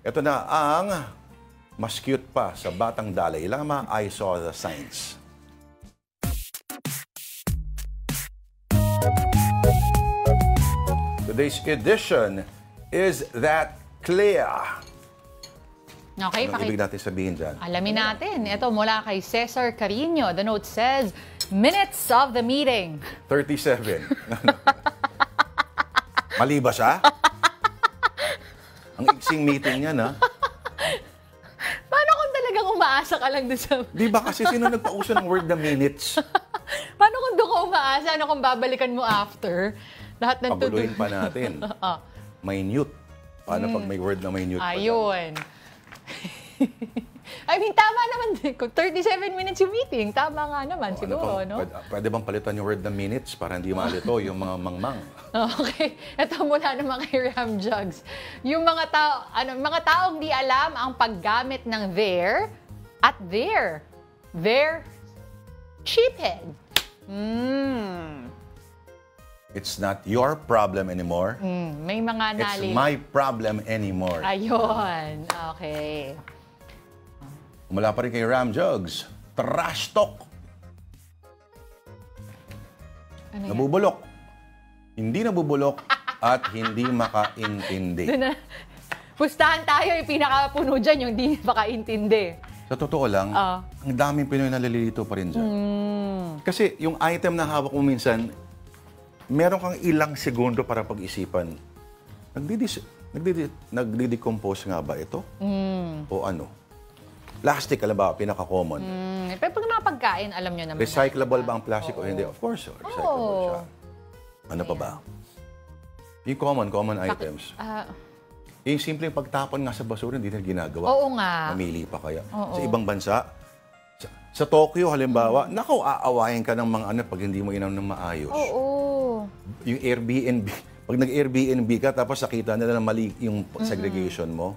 Ito na ang mas cute pa sa batang Dalai Lama, I saw the signs. Today's edition is that clear. Okay, Anong ibig natin sabihin dyan? alamin natin. Ito mula kay Cesar Carino. The note says, minutes of the meeting. 37. Mali ba siya? Ang iksing meeting niya, na. Paano kung talagang umaasa ka lang doon sa... Di ba kasi sino nagpauso ng word na minutes? Paano kung doon ka umaasa? Ano kung babalikan mo after? Lahat ng Paguluhin pa natin. Minute. Paano pag may word na minute pa? Ayun. I mean, tama naman din. Kung 37 minutes yung meeting, tama nga naman siguro, no? Pwede bang palitan yung word na minutes para hindi malito yung mga mangmang? Okay. Ito mula naman kay Ram Jugs. Yung mga taong di alam ang paggamit ng their at their. Their sheephead. It's not your problem anymore. May mga It's nali. my problem anymore. Ayun. Okay. Mula pa rin kay Ram Jugs. Trash talk. Ano yan? Nabubulok. Hindi nabubulok at hindi makaintindi. Doon na. Pustahan tayo, yung pinakapuno dyan, yung di makaintindi. Sa totoo lang, ang daming Pinoy na nalilito pa rin dyan. Kasi yung item na hawak mo minsan, meron kang ilang segundo para pag-isipan. Nagdi-decompose nga ba ito? O ano? Plastic, alam ba, pinaka-common. Pero pag mga pagkain, alam nyo naman. Recyclable ba ang plastic o hindi? Of course, recyclable siya. Ano pa ba? Yung common items. Yung simpleng pagtapon nga sa basura, hindi na ginagawa. Oo nga. Mamili pa kaya. Sa ibang bansa, sa Tokyo, halimbawa, naku, aawayin ka ng mga ano pag hindi mo inom ng maayos. Oo. Yung Airbnb, pag nag-Airbnb ka, tapos nakita nila na mali yung segregation mo,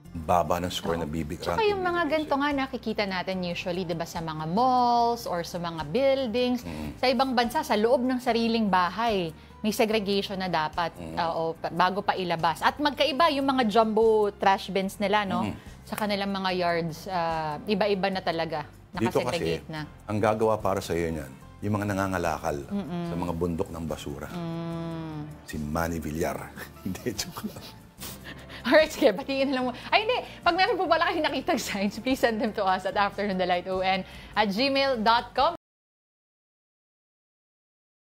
baba ng score na bibig. Tsaka yung mga ganito nga nakikita natin usually, di ba, sa mga malls or sa mga buildings. Sa ibang bansa, sa loob ng sariling bahay, may segregation na dapat bago pa ilabas. At magkaiba yung mga jumbo trash bins nila, no? Sa kanilang mga yards, iba-iba na talaga. Nakasegregate Dito kasi, na. ang gagawa para sa iyo niyan, yung mga nangangalakal sa mga bundok ng basura. Si Manny Villar. Hindi, joke lang. Alright, sige, batiin lang mo. Ay, hindi. Pag meron po pala kayo nakitang signs, please send them to us at afternoondelighton@gmail.com.